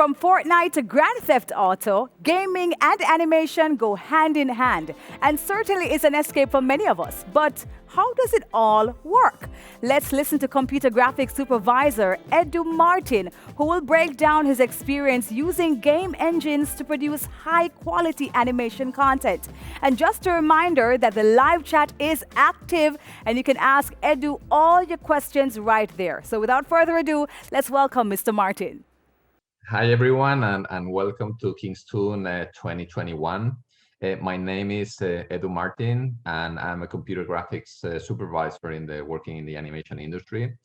From Fortnite to Grand Theft Auto, gaming and animation go hand in hand, and certainly is an escape for many of us. But how does it all work? Let's listen to computer graphics supervisor Edu Martin, who will break down his experience using game engines to produce high-quality animation content. And just a reminder that the live chat is active, and you can ask Edu all your questions right there. So without further ado, let's welcome Mr. Martin. Hi, everyone, and welcome to Kingston 2021. My name is Edu Martin, and I'm a computer graphics supervisor working in the animation industry.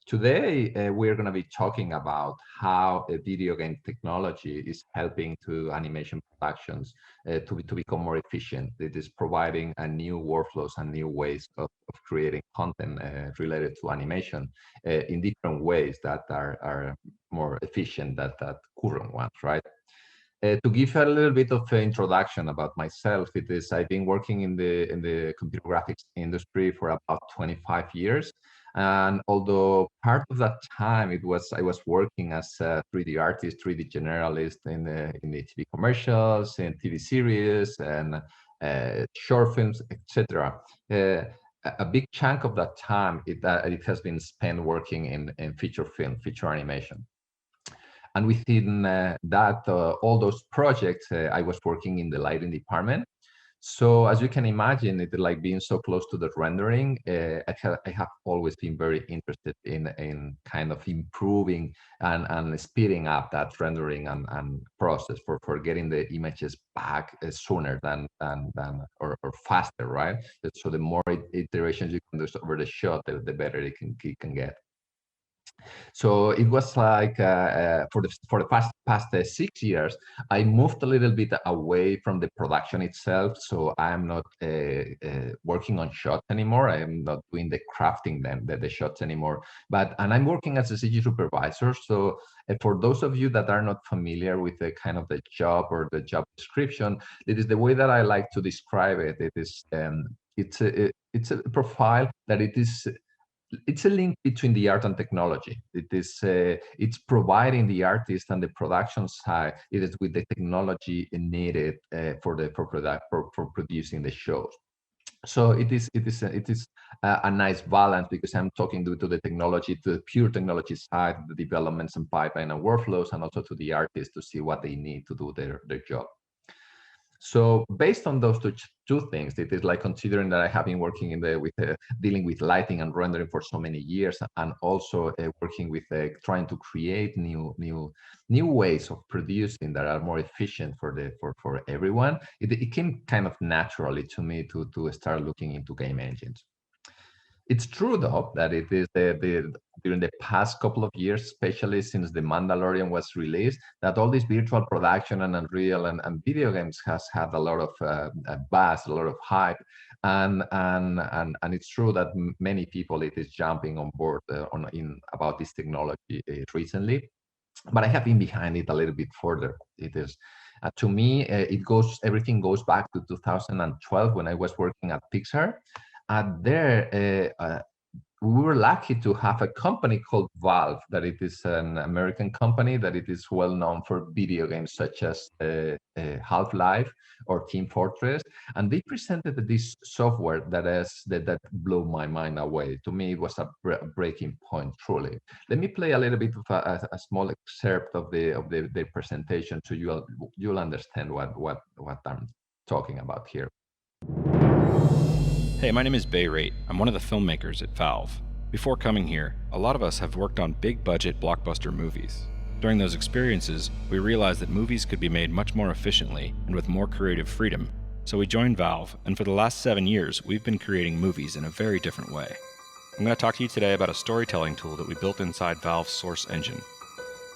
Today, we're going to be talking about how a video game technology is helping to animation productions to become more efficient. It is providing a new workflows and new ways of creating content related to animation in different ways that are more efficient than current ones, right? To give a little bit of introduction about myself, I've been working in the computer graphics industry for about 25 years. And although part of that time I was working as a 3D artist, 3D generalist in the TV commercials, in TV series, and short films, etc. A big chunk of that time it has been spent working in feature film, feature animation. And within all those projects, I was working in the lighting department. So as you can imagine, it like being so close to the rendering, I have always been very interested in kind of improving and speeding up that rendering and process for getting the images back sooner than or faster, right? So the more iterations you can do over the shot, the better it can get. So it was like for the past 6 years, I moved a little bit away from the production itself. So I'm not working on shots anymore. I am not doing the crafting the shots anymore. And I'm working as a CG supervisor. So for those of you that are not familiar with the kind of the job or the job description, it is the way that I like to describe it. It's a profile that it's a link between the art and technology. It's providing the artist and the production side. It is with the technology needed for producing the shows. So it is a nice balance, because I'm talking to the technology, to the pure technology side, the developments and pipeline and workflows, and also to the artist to see what they need to do their job. So based on those two things, it is like considering that I have been working dealing with lighting and rendering for so many years, and also working with trying to create new ways of producing that are more efficient for everyone. It came kind of naturally to me to start looking into game engines. It's true, though, that it is during the past couple of years, especially since The Mandalorian was released, that all this virtual production and Unreal and video games has had a lot of buzz, a lot of hype, and it's true that many people it is jumping on board about this technology recently. But I have been behind it a little bit further. It is to me, everything goes back to 2012 when I was working at Pixar. We were lucky to have a company called Valve, that it is an American company, that it is well known for video games such as Half-Life or Team Fortress, and they presented this software that blew my mind away. To me, it was a breaking point, truly. Let me play a little bit of a small excerpt of the presentation, so you'll understand what I'm talking about here. Hey, my name is Bay Rate. I'm one of the filmmakers at Valve. Before coming here, a lot of us have worked on big-budget blockbuster movies. During those experiences, we realized that movies could be made much more efficiently and with more creative freedom. So we joined Valve, and for the last 7 years, we've been creating movies in a very different way. I'm going to talk to you today about a storytelling tool that we built inside Valve's Source engine.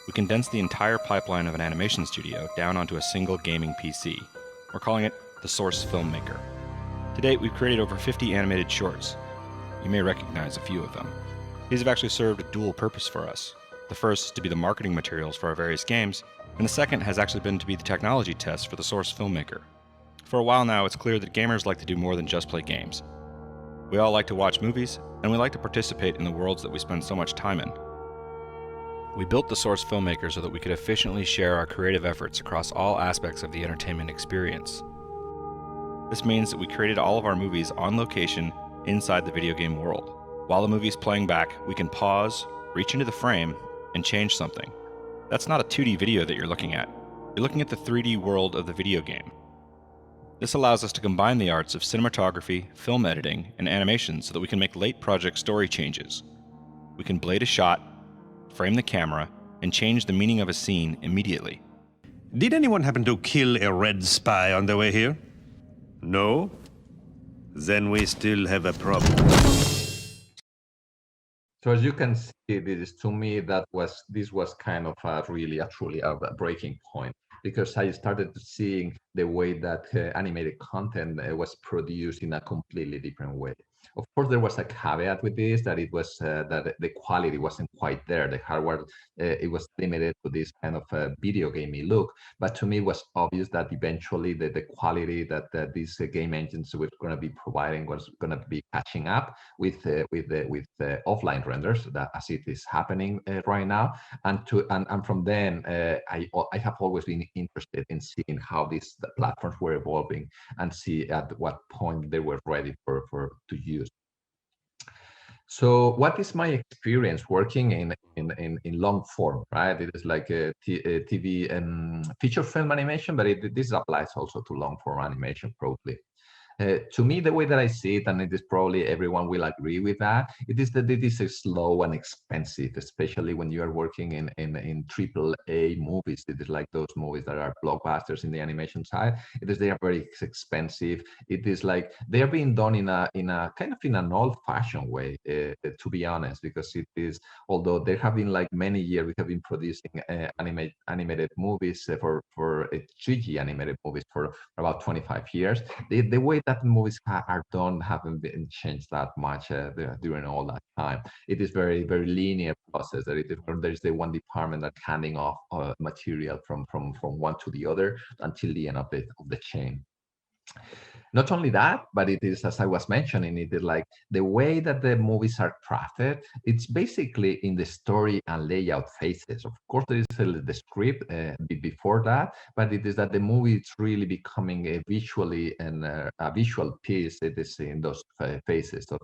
We condensed the entire pipeline of an animation studio down onto a single gaming PC. We're calling it the Source Filmmaker. To date, we've created over 50 animated shorts. You may recognize a few of them. These have actually served a dual purpose for us. The first is to be the marketing materials for our various games, and the second has actually been to be the technology test for the Source Filmmaker. For a while now, it's clear that gamers like to do more than just play games. We all like to watch movies, and we like to participate in the worlds that we spend so much time in. We built the Source Filmmaker so that we could efficiently share our creative efforts across all aspects of the entertainment experience. This means that we created all of our movies on location inside the video game world. While the movie is playing back, we can pause, reach into the frame, and change something. That's not a 2D video that you're looking at. You're looking at the 3D world of the video game. This allows us to combine the arts of cinematography, film editing, and animation so that we can make late project story changes. We can blade a shot, frame the camera, and change the meaning of a scene immediately. Did anyone happen to kill a red spy on the way here? No? Then we still have a problem. So as you can see, to me, this was kind of truly a breaking point, because I started seeing the way that animated content was produced in a completely different way. Of course, there was a caveat with this, that it was that the quality wasn't quite there. The hardware, it was limited to this kind of video gamey look. But to me, it was obvious that eventually the quality that these game engines were going to be providing was going to be catching up with offline renders, that as it is happening right now. And from then, I have always been interested in seeing how these platforms were evolving and see at what point they were ready to use. So what is my experience working in long form, right? It is like a TV and feature film animation, but this applies also to long form animation probably. To me, the way that I see it, and it is probably everyone will agree with that, it is that it is slow and expensive, especially when you are working in AAA movies. It is like those movies that are blockbusters in the animation side. It is, they are very expensive. It is like they are being done in a kind of in an old-fashioned way, to be honest, because it is, although there have been like many years we have been producing animated movies for 3D animated movies for about 25 years. The way that movies are done haven't been changed that much during all that time. It is very linear process. There is the one department that handing off material from one to the other until the end of the chain. Not only that, but it is, as I was mentioning, it is like the way that the movies are crafted, it's basically in the story and layout phases. Of course, there is the script before that, but it is that the movie is really becoming a visually and a visual piece. It is in those phases of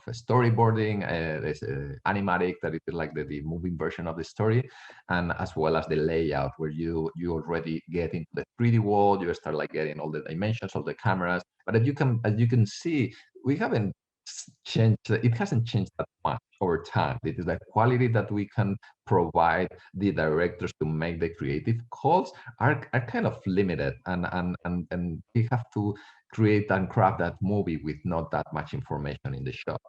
storyboarding, there's animatic, that it is like the moving version of the story, and as well as the layout, where you already get into the 3D world, you start like getting all the dimensions of the cameras. But as you can see, we haven't changed. It hasn't changed that much over time. It is the quality that we can provide the directors to make the creative calls are kind of limited, and we have to create and craft that movie with not that much information in the shot.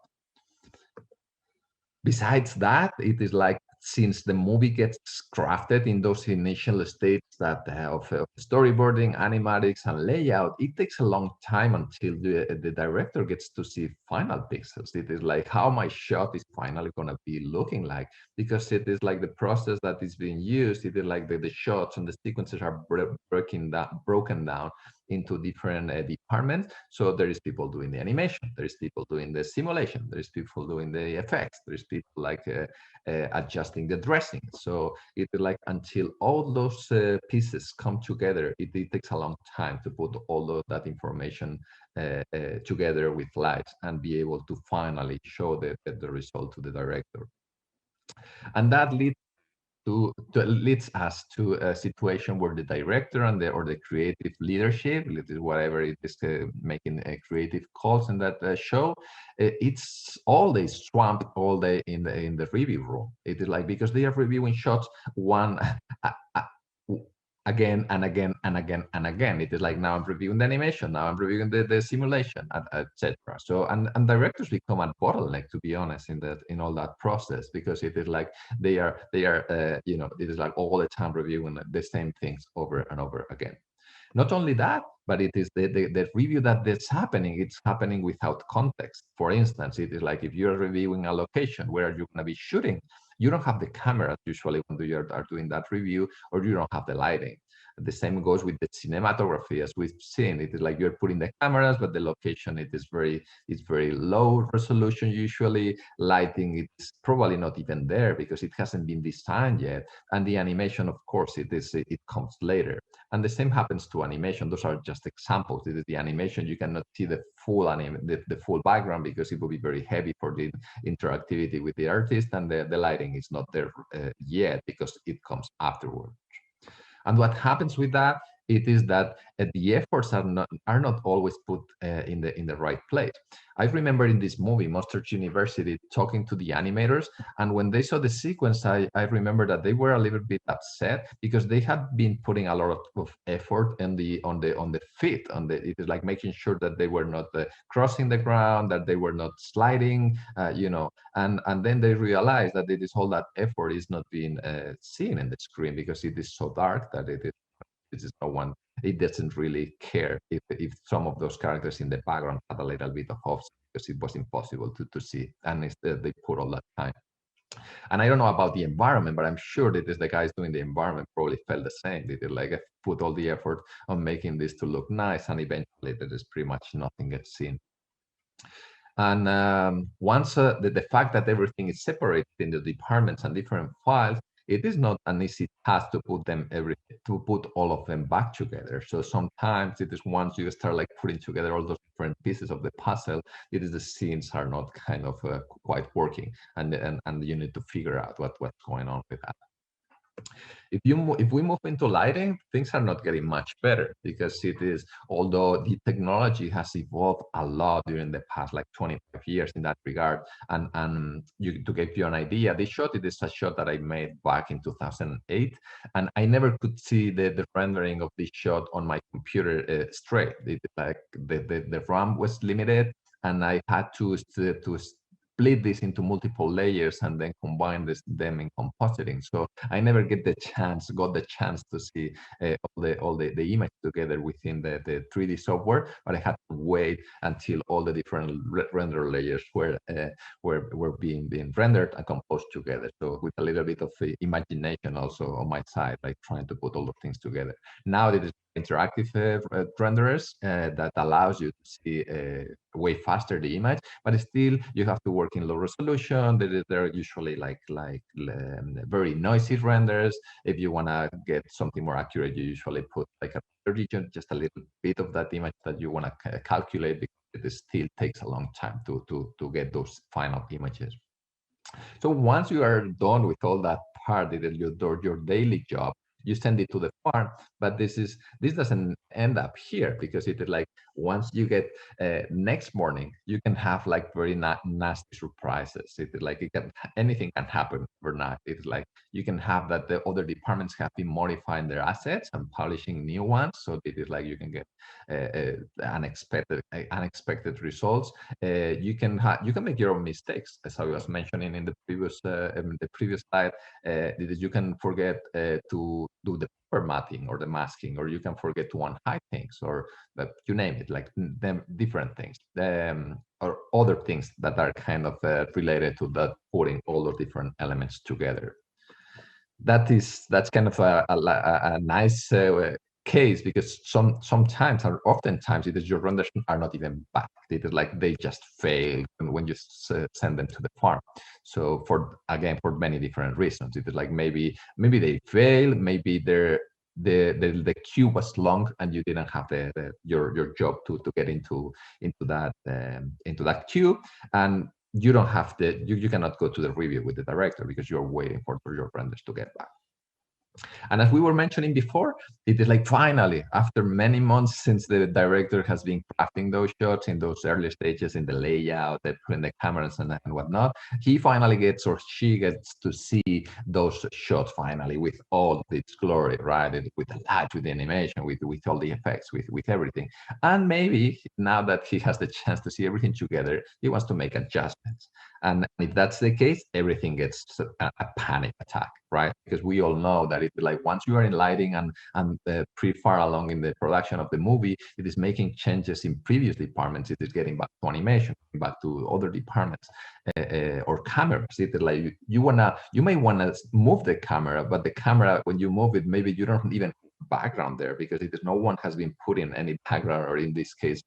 Besides that, it is like, since the movie gets crafted in those initial states that of storyboarding, animatics, and layout, it takes a long time until the director gets to see final pixels. It is like how my shot is finally going to be looking like, because it is like the process that is being used. It is like the shots and the sequences are broken down into different departments. So there is people doing the animation, there is people doing the simulation, there is people doing the effects, there is people like adjusting the dressing. So it is like until all those pieces come together, it takes a long time to put all of that information together with lights and be able to finally show the result to the director. And that leads us to a situation where the director and or the creative leadership, whatever it is, making creative calls in that show, it's all day swamped all day in the review room. It is like, because they are reviewing shots one again and again and again and again. It is like, now I'm reviewing the animation, now I'm reviewing the simulation, etc. So and directors become a bottleneck, to be honest, in all that process, because it is like they are you know, it is like all the time reviewing the same things over and over again. Not only that, but it is the review that's happening, it's happening without context. For instance, it is like if you're reviewing a location where you're going to be shooting, you don't have the cameras usually when you are doing that review, or you don't have the lighting. The same goes with the cinematography, as we've seen. It is like you're putting the cameras, but the location it's very low resolution usually. Lighting is probably not even there because it hasn't been designed yet. And the animation, of course, it comes later. And the same happens to animation. Those are just examples. It is the animation. You cannot see the full the full background because it will be very heavy for the interactivity with the artist, and the lighting is not there yet because it comes afterward. And what happens with that, it is that the efforts are not always put in the right place. I remember in this movie, Monsters University, talking to the animators, and when they saw the sequence, I remember that they were a little bit upset because they had been putting a lot of effort on the feet, it is like making sure that they were not crossing the ground, that they were not sliding, and then they realized that it is all that effort is not being seen in the screen because it is so dark that it is no one. It doesn't really care if some of those characters in the background had a little bit of offset because it was impossible to see, and instead they put all that time. And I don't know about the environment, but I'm sure that the guys doing the environment probably felt the same. They did like put all the effort on making this to look nice, and eventually there is pretty much nothing gets seen. And once the fact that everything is separated into departments and different files, it is not an easy task to put all of them back together. So sometimes it is once you start like putting together all those different pieces of the puzzle, it is the scenes are not kind of quite working, and you need to figure out what's going on with that. If we move into lighting, things are not getting much better because it is, although the technology has evolved a lot during the past like 25 years in that regard. And to give you an idea, this shot, it is a shot that I made back in 2008, and I never could see the rendering of this shot on my computer straight. Like the RAM was limited, and I had to split this into multiple layers and then combine them in compositing. So I never got the chance to see all the image together within the 3D software, but I had to wait until all the different render layers were being rendered and composed together. So with a little bit of imagination also on my side, like trying to put all the things together. Now it is interactive renderers that allows you to see way faster the image, but still you have to work in low resolution. They're usually like very noisy renders. If you want to get something more accurate, you usually put like a region, just a little bit of that image that you want to calculate, because it still takes a long time to get those final images. So once you are done with all that part, your daily job, you send it to the farm, but this doesn't end up here, because it is like once you get next morning, you can have like very nasty surprises. It is like anything can happen overnight. It's like you can have that the other departments have been modifying their assets and publishing new ones, so it is like you can get unexpected results. You can make your own mistakes, as I was mentioning in the previous slide. You can forget to do the formatting or the masking, or you can forget to unhide things, or you name it, like different things, or other things that are kind of related to that, putting all the different elements together. That's kind of a nice case, because sometimes or oftentimes it is your renders are not even back. It is like they just fail when you send them to the farm. So for many different reasons, it is like maybe they fail, maybe the queue was long and you didn't have your job to get into that queue, and you don't have you cannot go to the review with the director because you're waiting for your renders to get back. And as we were mentioning before, it is like finally, after many months since the director has been crafting those shots in those early stages in the layout, putting the cameras and whatnot, he finally gets, or she gets, to see those shots finally with all its glory, right? With the light, with the animation, with all the effects, with everything. And maybe now that he has the chance to see everything together, he wants to make adjustments. And if that's the case, everything gets a panic attack, right? Because we all know that it's like once you are in lighting and pretty far along in the production of the movie, it is making changes in previous departments. It is getting back to animation, back to other departments, or cameras. It is like you may wanna move the camera, but the camera, when you move it, maybe you don't even background there, because no one has been putting any background, or in this case,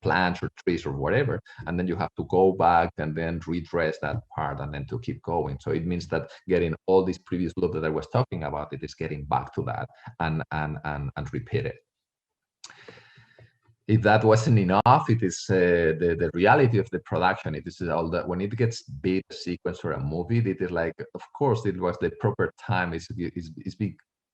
plants or trees or whatever, and then you have to go back and then redress that part and then to keep going. So it means that getting all this previous loop that I was talking about, it is getting back to that and repeat it. If that wasn't enough, it is the reality of the production. It is all that when it gets big sequence or a movie, it is like, of course, it was the proper time is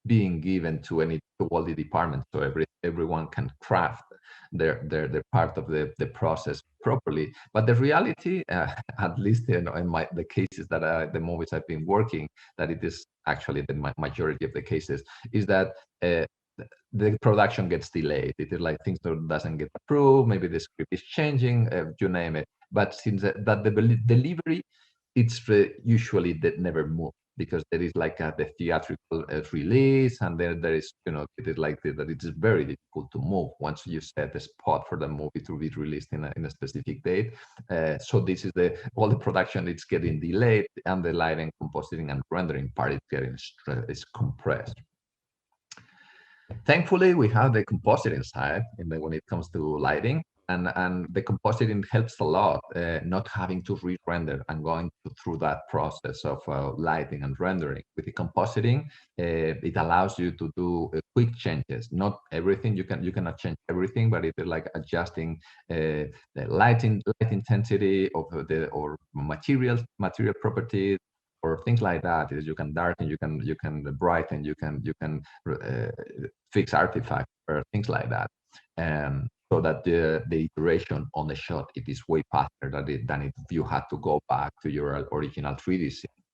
being given to all the departments, so everyone can craft their part of the process properly. But the reality, at least in the cases that the movies I've been working, that it is actually the majority of the cases, is that the production gets delayed. It is like things doesn't get approved, maybe the script is changing, you name it. But since that the delivery, it's usually that never move, because there is like the theatrical release, and then there is, it is like that it is very difficult to move once you set the spot for the movie to be released in a specific date. So this is all the production, it's getting delayed, and the lighting, compositing, and rendering part is compressed. Thankfully, we have the compositing side when it comes to lighting, and the compositing helps a lot, not having to re-render and going through that process of lighting and rendering. With the compositing, it allows you to do quick changes. Not everything, you cannot change everything, but it is like adjusting the light intensity of or material properties, or things like that. Is you can darken, you can brighten, you can fix artifacts or things like that, so that the iteration on the shot, it is way faster than if you had to go back to your original 3D scene.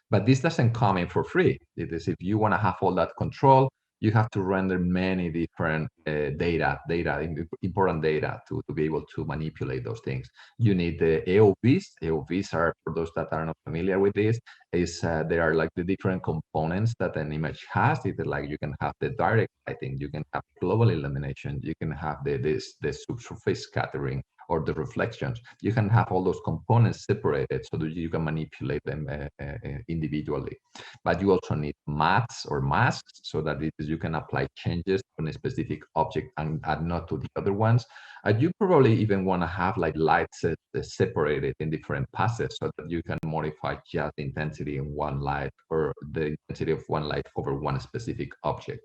But this doesn't come in for free. It is, if you want to have all that control, you have to render many different important data to be able to manipulate those things. You need the AOVs. AOVs are, for those that are not familiar with this, they are like the different components that an image has. It's like you can have the direct lighting, you can have global illumination, you can have the subsurface scattering, or the reflections. You can have all those components separated so that you can manipulate them individually. But you also need mattes or masks, so that you can apply changes on a specific object and not to the other ones. And you probably even want to have like lights separated in different passes, so that you can modify just the intensity in one light, or the intensity of one light over one specific object.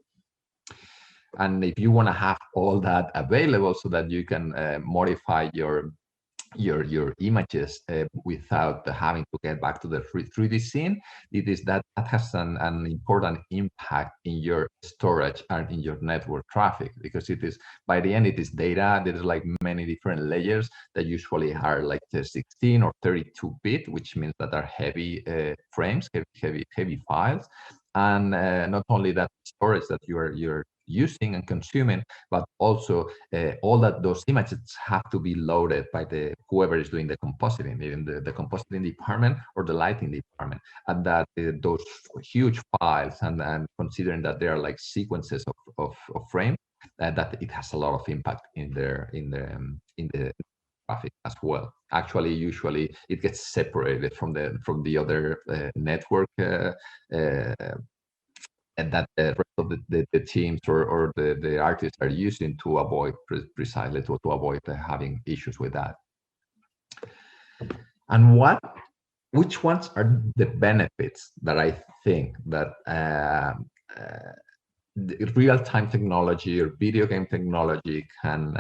And if you want to have all that available, so that you can modify your images without having to get back to the 3D scene, that has an important impact in your storage and in your network traffic, because it is, by the end, it is data. There is like many different layers that usually are like 16 or 32-bit, which means that are heavy frames, heavy files. And not only that storage that you're using and consuming, but also all those images have to be loaded by whoever is doing the compositing, even the compositing department or the lighting department, and that those huge files, and considering that they are like sequences of frames, that it has a lot of impact in the traffic as well. Actually, usually it gets separated from the other network, and that the rest of the teams or the artists are using to avoid precisely to avoid having issues with that. And which ones are the benefits that I think that real-time technology or video game technology can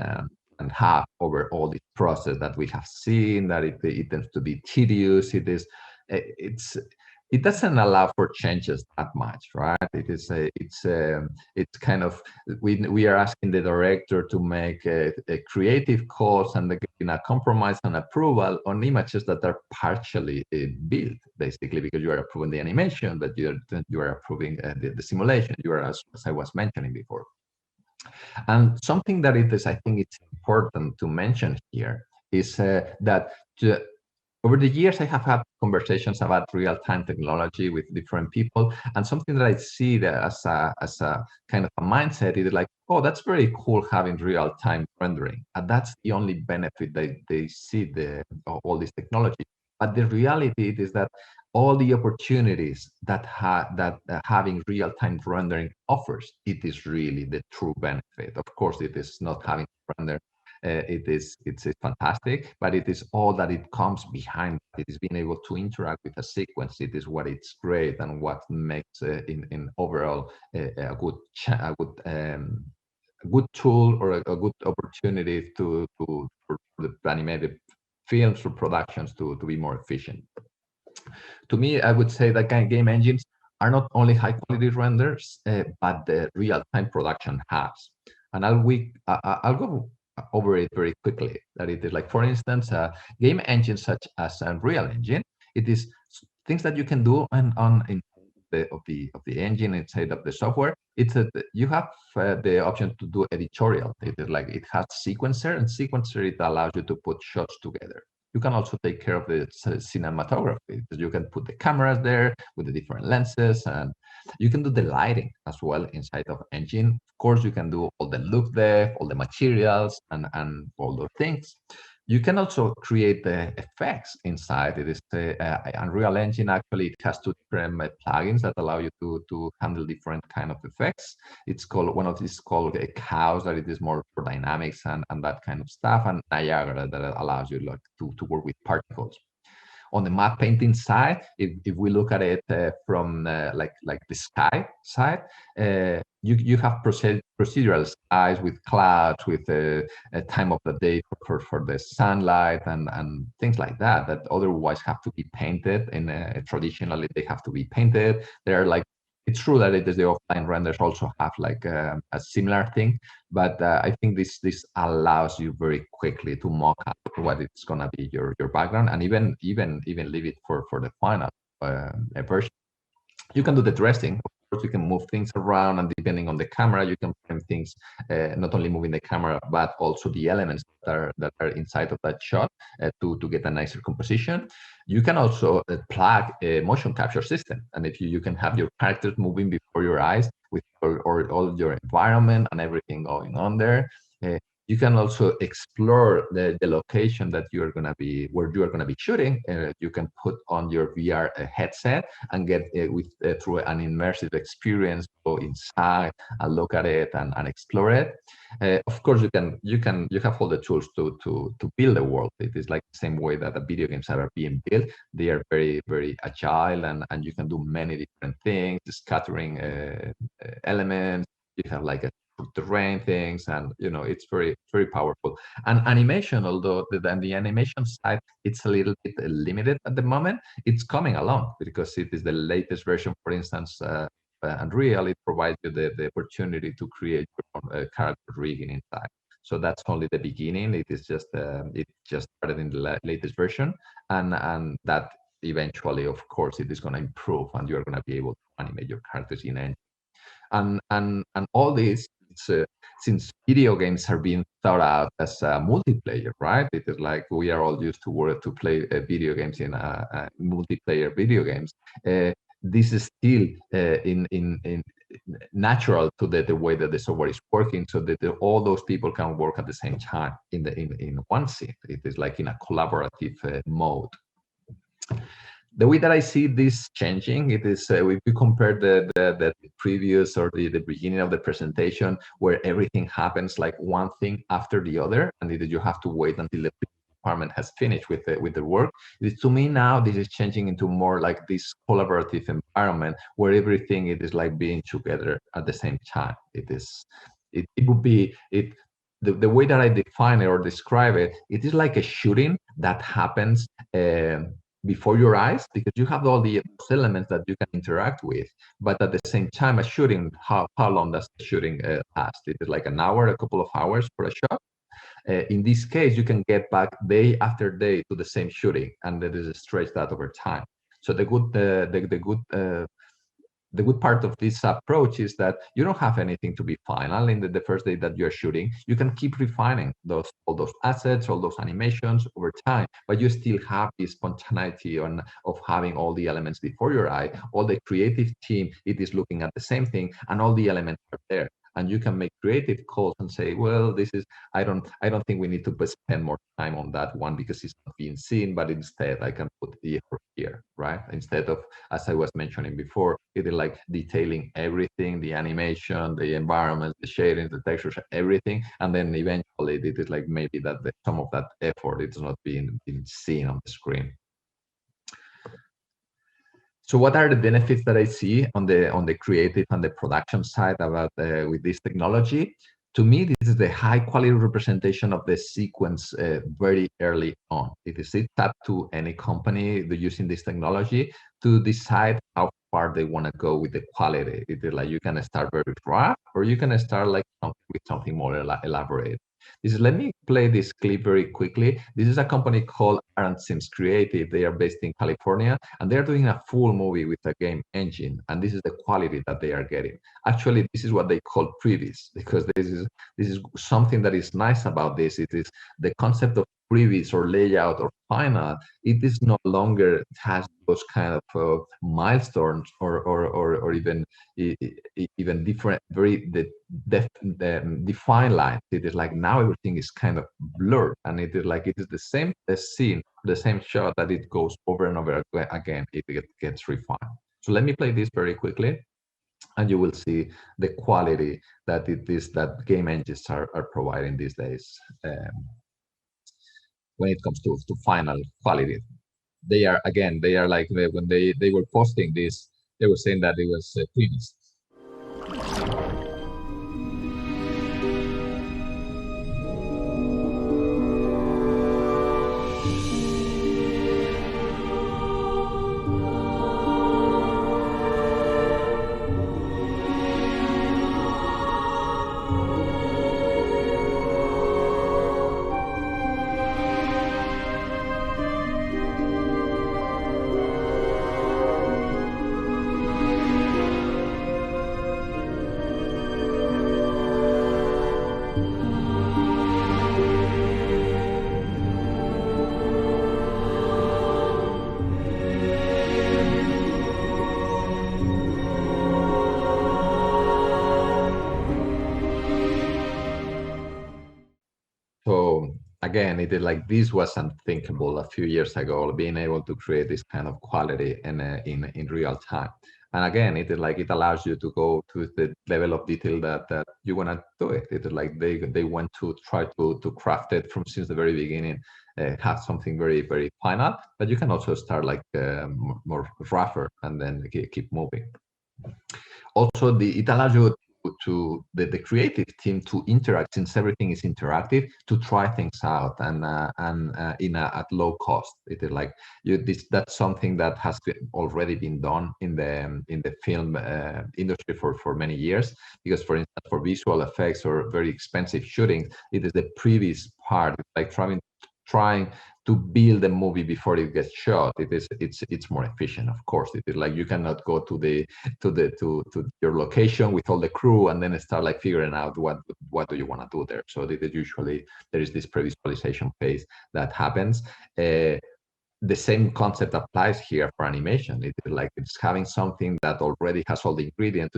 have over all this process that we have seen? That it tends to be tedious. It doesn't allow for changes that much, right? It's kind of, we are asking the director to make a creative calls and getting a compromise and approval on images that are partially built, basically, because you are approving the animation, but you are approving the simulation. You are, as I was mentioning before. And something that I think it's important to mention here is that over the years, I have had conversations about real-time technology with different people, and something that I see that as a kind of a mindset is like, oh, that's very cool having real-time rendering, and that's the only benefit they see all this technology. But the reality is that all the opportunities that having real-time rendering offers, it is really the true benefit. Of course, it is not having to render. It's fantastic, but it is all that it comes behind. It is being able to interact with a sequence. It is what it's great and what makes in overall a good tool or a good opportunity for the animated films or productions to be more efficient. To me, I would say that game engines are not only high quality renders, but the real-time production hubs. And I'll go over it very quickly. That it is like, for instance, a game engine such as Unreal Engine. It is things that you can do in the engine inside of the software. It's you have the option to do editorial. It is like it has sequencer, and sequencer it allows you to put shots together. You can also take care of the cinematography, because you can put the cameras there with the different lenses, and you can do the lighting as well inside of engine. Of course, you can do all the look depth, all the materials, and all those things. You can also create the effects inside. It is the Unreal Engine. Actually, it has two different plugins that allow you to handle different kind of effects. It's called, one of these called a Chaos, that it is more for dynamics and that kind of stuff, and Niagara, that allows you like to work with particles. On the map painting side, if we look at it from like the sky side, you have procedural skies with clouds, with a time of the day for the sunlight and things like that otherwise have to be painted. Traditionally, they have to be painted. They're like, it's true that it is the offline renders also have like a similar thing, but I think this allows you very quickly to mock up what it's gonna be your background, and even leave it for the final version. You can do the dressing. Of course, you can move things around, and depending on the camera, you can frame things, not only moving the camera, but also the elements that are inside of that shot to get a nicer composition. You can also plug a motion capture system, and if you can have your characters moving before your eyes with or all your environment and everything going on there. You can also explore the location that you're going to be, where you are going to be shooting. You can put on your VR headset and get through an immersive experience, go inside and look at it and explore it. Of course, you have all the tools to build a world. It is like the same way that the video games are being built. They are very, very agile, and you can do many different things, scattering elements. You have like a terrain things, and it's very, very powerful. And animation, although the animation side, it's a little bit limited at the moment, it's coming along because it is the latest version. For instance, Unreal, it provides you the opportunity to create your own character rigging inside. So that's only the beginning. It is just it just started in the latest version, and that eventually, of course, it is going to improve, and you're going to be able to animate your characters in engine. And all this, since video games are being thought out as a multiplayer, right? It is like we are all used to play video games in multiplayer video games. This is still in natural to the way that the software is working, so that all those people can work at the same time in one scene. It is like in a collaborative mode. The way that I see this changing, it is if we compare the previous or the beginning of the presentation, where everything happens like one thing after the other, and you have to wait until the department has finished with the work. To me now, this is changing into more like this collaborative environment where everything it is like being together at the same time. It would be the way that I define it or describe it. It is like a shooting that happens before your eyes, because you have all the elements that you can interact with, but at the same time, a shooting, how long does the shooting last? It is like an hour, a couple of hours for a shot. In this case, you can get back day after day to the same shooting, and that is stretched out over time. So the good part of this approach is that you don't have anything to be final in the first day that you're shooting. You can keep refining all those assets, all those animations over time, but you still have this spontaneity of having all the elements before your eye. All the creative team, it is looking at the same thing, and all the elements are there. and you can make creative calls and say, well, this is, I don't think we need to spend more time on that one because it's not being seen, but instead I can put the effort here, right? Instead of, as I was mentioning before, it is like detailing everything, the animation, the environment, the shading, the textures, everything, and then eventually it is like maybe that some of that effort is not being seen on the screen. So what are the benefits that I see on the creative and the production side about with this technology? To me, this is the high quality representation of the sequence very early on. It's up to any company using this technology to decide how far they want to go with the quality. It is like you can start very rough, or you can start like with something more elaborate. Let me play this clip very quickly. This is a company called Aaron Sims Creative. They are based in California, and they're doing a full movie with a game engine. And this is the quality that they are getting. Actually, this is what they call previs, because this is something that is nice about this. It is the concept of previs or layout or final. It is no longer has those kind of milestones or even different, very defined lines. It is like now everything is kind of blurred, and it is like it is the same scene, the same shot that it goes over and over again. It gets refined. So let me play this very quickly, and you will see the quality that that game engines are providing these days when it comes to final quality. They are like when they were posting this, they were saying that it was previous. So again, it is like this was unthinkable a few years ago, being able to create this kind of quality in real time. And again, it is like it allows you to go to the level of detail that you want to do it. It is like they want to try to craft it from since the very beginning, have something very, very final, but you can also start like more rougher and then keep moving. Also, it allows you to the creative team to interact, since everything is interactive, to try things out and at low cost. It is like that's something that has already been done in the film industry for many years. Because, for instance, for visual effects or very expensive shooting, it is the previous part, like trying to build a movie before it gets shot. It's more efficient, of course. It is like you cannot go to your location with all the crew and then start like figuring out what do you want to do there. So usually there is this pre-visualization phase that happens. The same concept applies here for animation. It's having something that already has all the ingredients.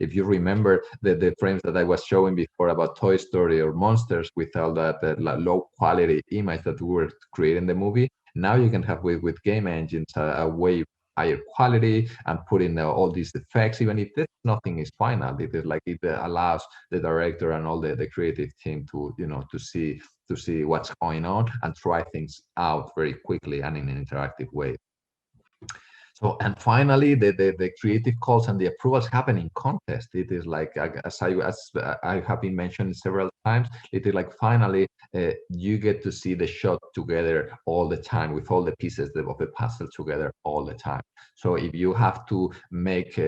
If you remember the frames that I was showing before about Toy Story or Monsters, with all that low quality image that we were creating the movie, now you can have with game engines a way higher quality and put in all these effects, even if nothing is final. It is like it allows the director and all the creative team to see what's going on and try things out very quickly and in an interactive way. So, and finally, the creative calls and the approvals happen in contest. It is like, as I have been mentioning several times, it is like finally you get to see the shot together all the time, with all the pieces of the puzzle together all the time. So if you have to make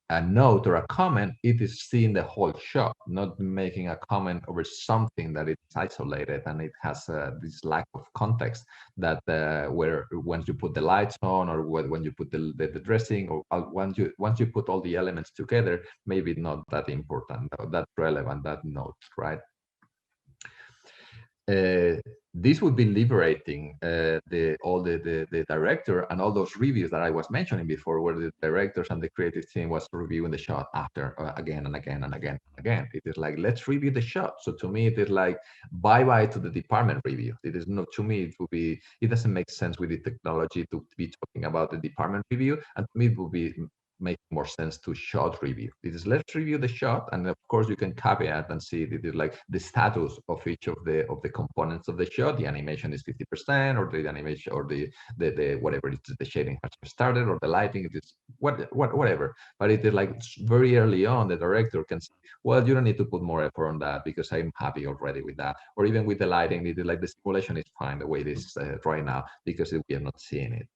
a note or a comment, it is seeing the whole shot, not making a comment over something that is isolated and it has this lack of context that where once you put the lights on, or when you put the dressing, or once you put all the elements together, maybe not that important, that relevant, that note, right? this would be liberating all the director and all those reviews that I was mentioning before, where the directors and the creative team was reviewing the shot after again and again and again and again. It is like, let's review the shot. So to me, it is like bye-bye to the department review. It is not, to me, it doesn't make sense with the technology to be talking about the department review, and to me it would be make more sense to shot review. It is, let's review the shot, and of course you can caveat and see it is like the status of each of the components of the shot. The animation is 50%, or the animation, or the whatever it is, the shading has started, or the lighting, it is whatever. But it is like very early on, the director can say, well, you don't need to put more effort on that because I'm happy already with that. Or even with the lighting, it is like the simulation is fine the way it is right now, because we are not seeing it.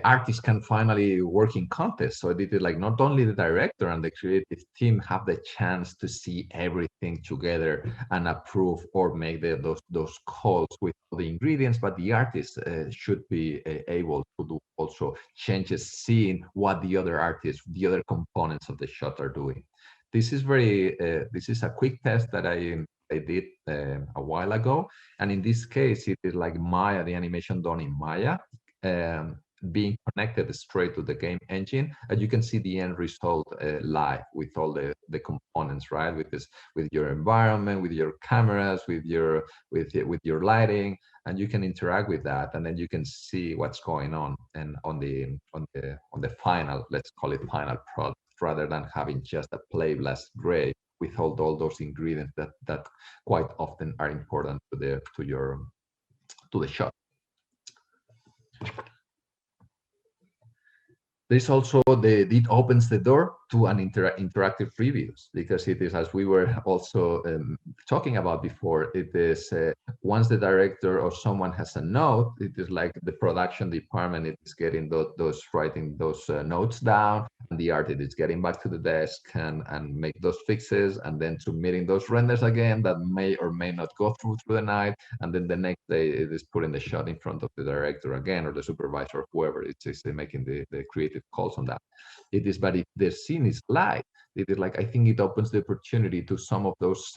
Artists can finally work in contests. So it is like not only the director and the creative team have the chance to see everything together and approve or make those calls with the ingredients, but the artist should be able to do also changes, seeing what the other artists, the other components of the shot are doing. This is this is a quick test that I did a while ago, and in this case it is like Maya, the animation done in Maya, being connected straight to the game engine, and you can see the end result live with all the components, right? With your environment, with your cameras, with your lighting, and you can interact with that, and then you can see what's going on and on the final, let's call it final product, rather than having just a playlist gray with all those ingredients that quite often are important to the shot. There's also it opens the door to an interactive reviews, because it is, as we were also talking about before, it is once the director or someone has a note, it is like the production department is getting writing those notes down, and the artist is getting back to the desk and make those fixes, and then submitting those renders again that may or may not go through the night, and then the next day it is putting the shot in front of the director again, or the supervisor, or whoever it is making the creative calls on that. It is, but if the scene is live, it is like, I think it opens the opportunity to some of those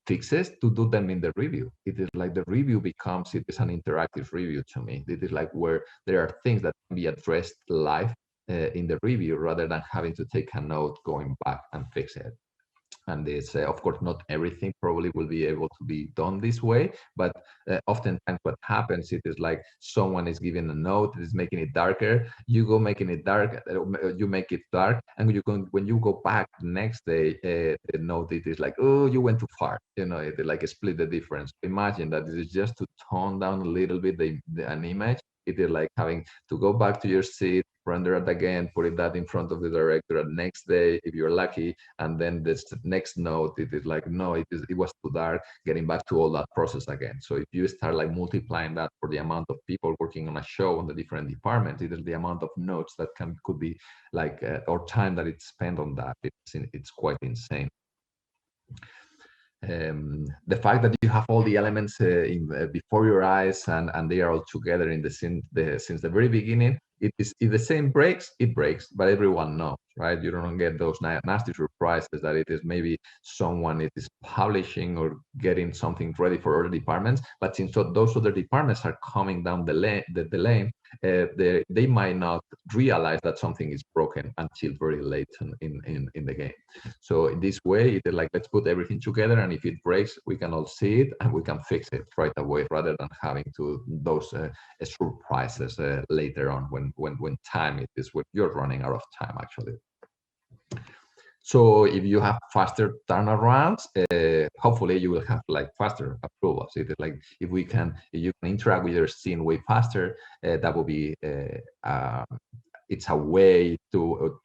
fixes to do them in the review. It is like the review becomes, it is an interactive review to me. It is like where there are things that can be addressed live in the review, rather than having to take a note, going back and fix it. And it's of course not everything probably will be able to be done this way, but oftentimes what happens, it is like someone is giving a note, it is making it darker, you go making it dark, you make it dark, and when you go back the next day, the note, it is like, oh, you went too far, you know, it like split the difference. Imagine that it is just to tone down a little bit an image. It is like having to go back to your seat, render it again, put that in front of the director the next day, if you're lucky, and then this next note, it is like, no, it was too dark, getting back to all that process again. So if you start like multiplying that for the amount of people working on a show on the different departments, it is the amount of notes that could be like, or time that it's spent on that. It's quite insane. The fact that you have all the elements before your eyes, and they are all together in the scene since the very beginning. If the scene breaks, it breaks, but everyone knows, right? You don't get those nasty surprises that it is maybe someone it is publishing or getting something ready for other departments, but since those other departments are coming down the lane, they might not realize that something is broken until very late in the game. So in this way, it is like, let's put everything together, and if it breaks, we can all see it and we can fix it right away, rather than having to those surprises later on when time it is, when you're running out of time actually. So if you have faster turnarounds, hopefully you will have like faster approvals. It is like, if you can interact with your scene way faster, that will be it's a way to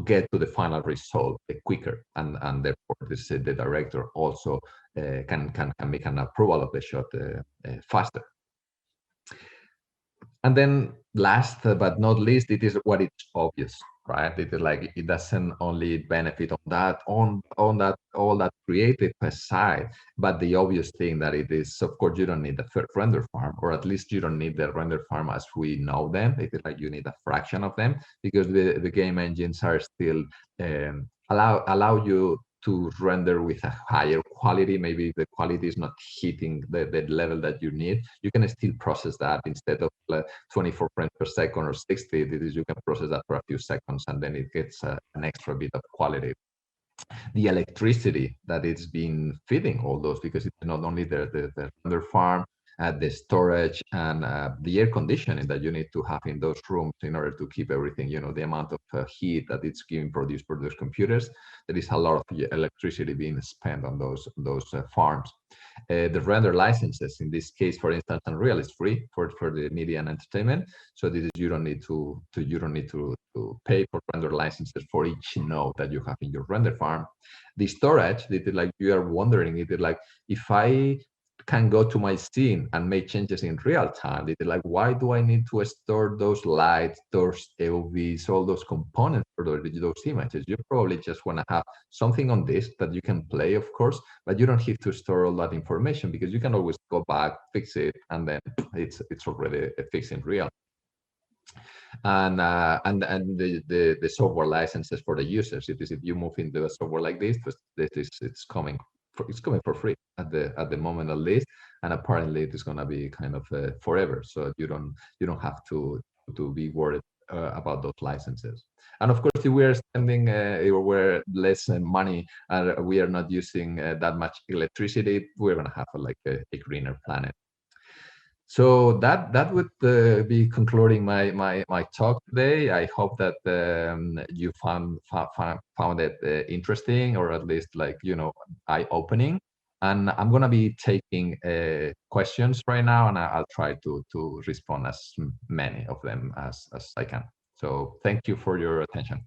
get to the final result quicker, and therefore the director also can make an approval of the shot faster. And then last but not least, it is what it's obvious, right? It is like, it doesn't only benefit on all that creative side, but the obvious thing that it is, of course, you don't need the render farm, or at least you don't need the render farm as we know them. It is like you need a fraction of them, because the game engines are still allow you to render with a higher quality, maybe the quality is not hitting the level that you need, you can still process that instead of 24 frames per second or 60. You can process that for a few seconds, and then it gets an extra bit of quality. The electricity that it's been feeding all those, because it's not only the render farm, the storage, and the air conditioning that you need to have in those rooms in order to keep everything, the amount of heat that it's giving produced for those computers. There is a lot of electricity being spent on those farms. The render licenses, in this case, for instance, Unreal is free for the media and entertainment. So this is, you don't need to pay for render licenses for each node that you have in your render farm. The storage, like you are wondering, if I can go to my scene and make changes in real time, like, why do I need to store those lights, those LVs, all those components for those images? You probably just want to have something on disk that you can play, of course, but you don't have to store all that information, because you can always go back, fix it, and then it's already fixed in real. And the software licenses for the users. If you move into a software like this, it's coming for free at the moment, at least, and apparently it is going to be kind of forever. So you don't have to be worried about those licenses. And of course, if we are spending we're less money and we are not using that much electricity, we're going to have a greener planet. So that would be concluding my talk today. I hope that you found it interesting, or at least eye-opening. And I'm going to be taking questions right now, and I'll try to respond as many of them as I can. So thank you for your attention.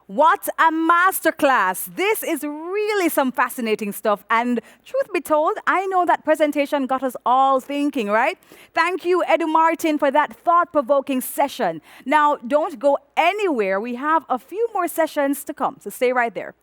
What a masterclass. This is really some fascinating stuff. And truth be told, I know that presentation got us all thinking, right? Thank you, Edu Martin, for that thought-provoking session. Now, don't go anywhere. We have a few more sessions to come, so stay right there.